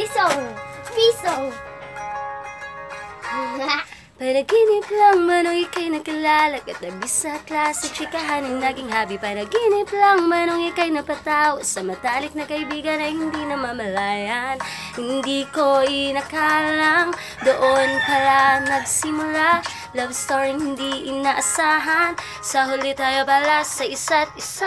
Bisong! Bisong! Panaginip lang man nung ika'y nagkalala Katabi sa klase, chikahan ang naging hobby. Panaginip lang man nung ika'y napatawa Sa matalik na kaibigan ay hindi na mamalayan. Hindi ko inakalang doon pala nagsimula Love story hindi inaasahan. Sa huli tayo pala sa isa't isa.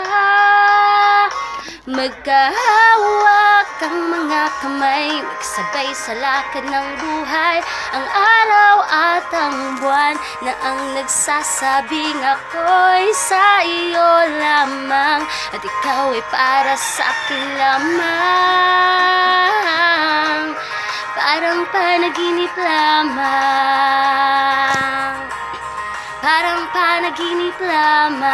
Magkahawak ang mga kamay, magsabay sa lakad ng buhay. Ang araw at ang buwan na ang nagsasabing ako'y sa iyo lamang at ikaw ay para sa akin lamang. Parang panaginip lamang, parang panaginip lamang.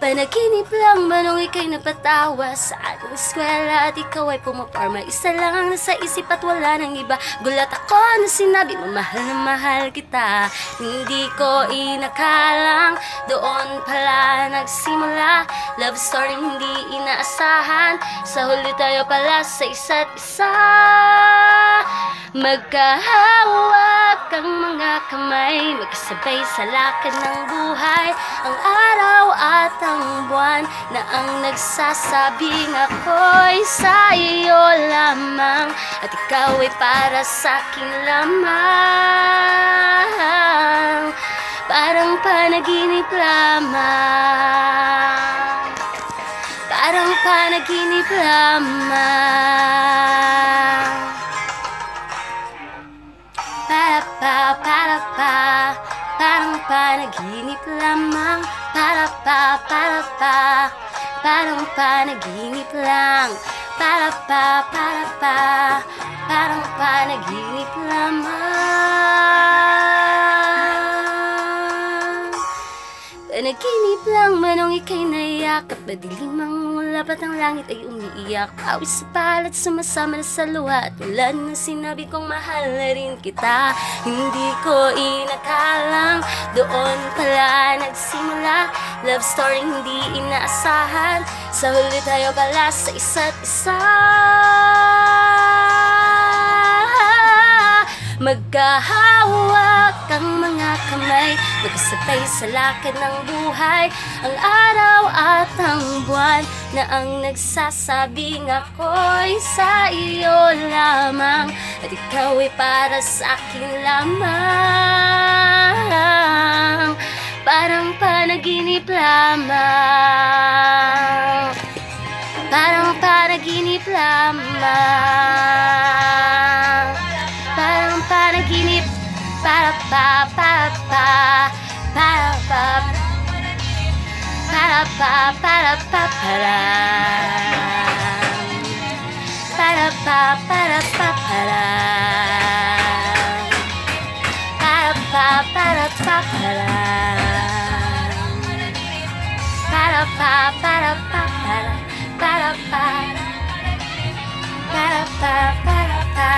Panaginip lang man nung ika'y napatawa sa ating eskwela at ikaw ay pumaporma. Isa lang ang nasa isip at wala nang iba. Gulat ako na sinabi mo mahal na mahal kita. Hindi ko inakalang doon pala nagsimula. Love story hindi inaasahan. Sa huli tayo pala sa isa't isa. Magkahawak ang mga kamay, magkasabay sa lakad ng buhay. Ang araw at ang buwan na ang nagsasabing ako'y sa iyo lamang at ikaw ay para sa akin lamang. Parang panaginip lamang, parang panaginip lamang. Parang panaginip lamang. Parang panaginip lang. Parang panaginip lamang. Panaginip lang man nung ika'y naiyakap. Madilim ang lapat ng langit ay umiiyak. Pawis sa palat, sumasama na sa luha. At wala na sinabi kong mahal na rin kita. Hindi ko inakalang doon pala nagsimula. Love story hindi inaasahan. Sa huli tayo pala sa isa't isa. Magkahawak ang mga kamay, magkasabay sa lakad ng buhay. Ang araw at ang buwan na ang nagsasabing ako'y sa iyo lamang at ikaw ay para sa akin lamang. Parang panaginip lamang, parang panaginip lamang. Parang panaginip, para pa, para pa, para pa, para pa, para pa, para pa, para pa, para pa, para pa, para pa, para pa, para pa, para pa.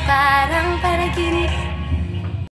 Parang panaginip